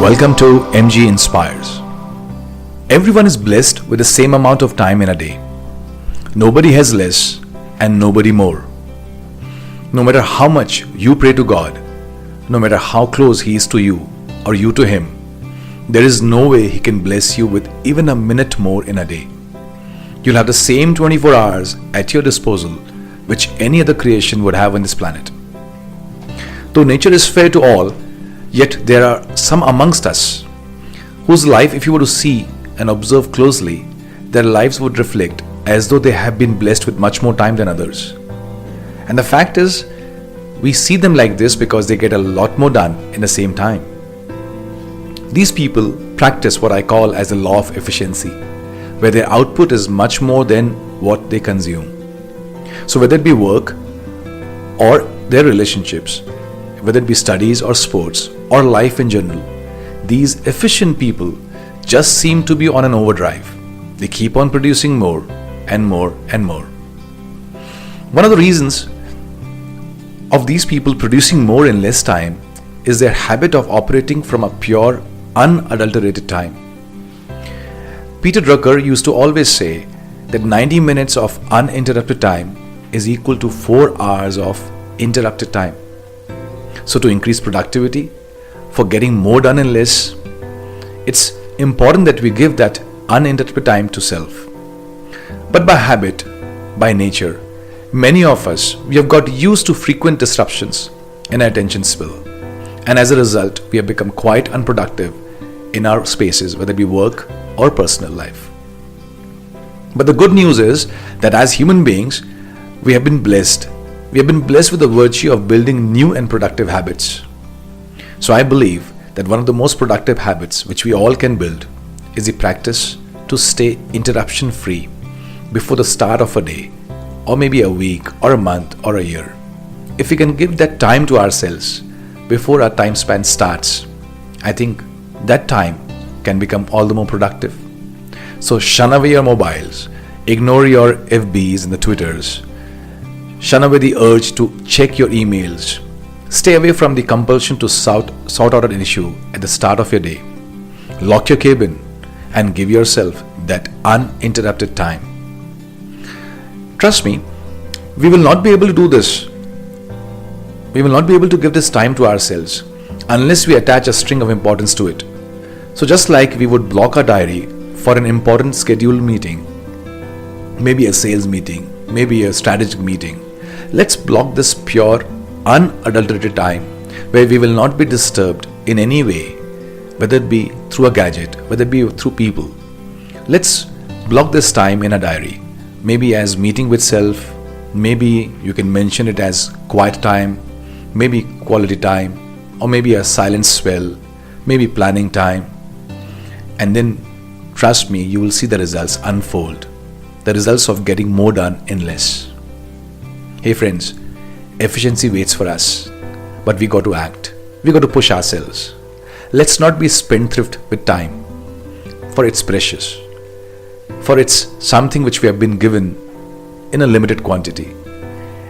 Welcome to MG Inspires. Everyone is blessed with the same amount of time in a day. Nobody has less and nobody more. No matter how much you pray to God, no matter how close He is to you or you to Him, there is no way He can bless you with even a minute more in a day. You'll have the same 24 hours at your disposal which any other creation would have on this planet. Though nature is fair to all, yet there are some amongst us whose life, if you were to see and observe closely, their lives would reflect as though they have been blessed with much more time than others. And the fact is, we see them like this because they get a lot more done in the same time. These people practice what I call as the law of efficiency, where their output is much more than what they consume. So whether it be work or their relationships, whether it be studies or sports or life in general, these efficient people just seem to be on an overdrive. They keep on producing more and more and more. One of the reasons of these people producing more in less time is their habit of operating from a pure, unadulterated time. Peter Drucker used to always say that 90 minutes of uninterrupted time is equal to 4 hours of interrupted time. So to increase productivity, for getting more done in less, it's important that we give that uninterrupted time to self. But by habit, by nature, many of us, we have got used to frequent disruptions in our attention spill. And as a result, we have become quite unproductive in our spaces, whether it be work or personal life. But the good news is that as human beings, we have been blessed. We have been blessed with the virtue of building new and productive habits. So I believe that one of the most productive habits which we all can build is the practice to stay interruption free before the start of a day, or maybe a week or a month or a year. If we can give that time to ourselves before our time span starts, I think that time can become all the more productive. So shun away your mobiles, ignore your FBs and the Twitters, shun away the urge to check your emails. Stay away from the compulsion to sort out an issue at the start of your day. Lock your cabin and give yourself that uninterrupted time. Trust me, we will not be able to do this. We will not be able to give this time to ourselves unless we attach a string of importance to it. So just like we would block our diary for an important scheduled meeting, maybe a sales meeting, maybe a strategic meeting, let's block this pure, unadulterated time where we will not be disturbed in any way, whether it be through a gadget, whether it be through people. Let's block this time in a diary, maybe as meeting with self, maybe you can mention it as quiet time, maybe quality time, or maybe a silent spell, maybe planning time. And then, trust me, you will see the results unfold, the results of getting more done in less. Hey friends, efficiency waits for us, but we got to act. We got to push ourselves. Let's not be spendthrift with time, for it's precious, for it's something which we have been given in a limited quantity,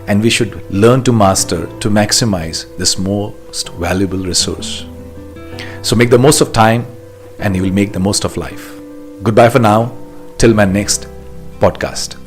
and we should learn to master, to maximize this most valuable resource. So make the most of time, and you will make the most of life. Goodbye for now, till my next podcast.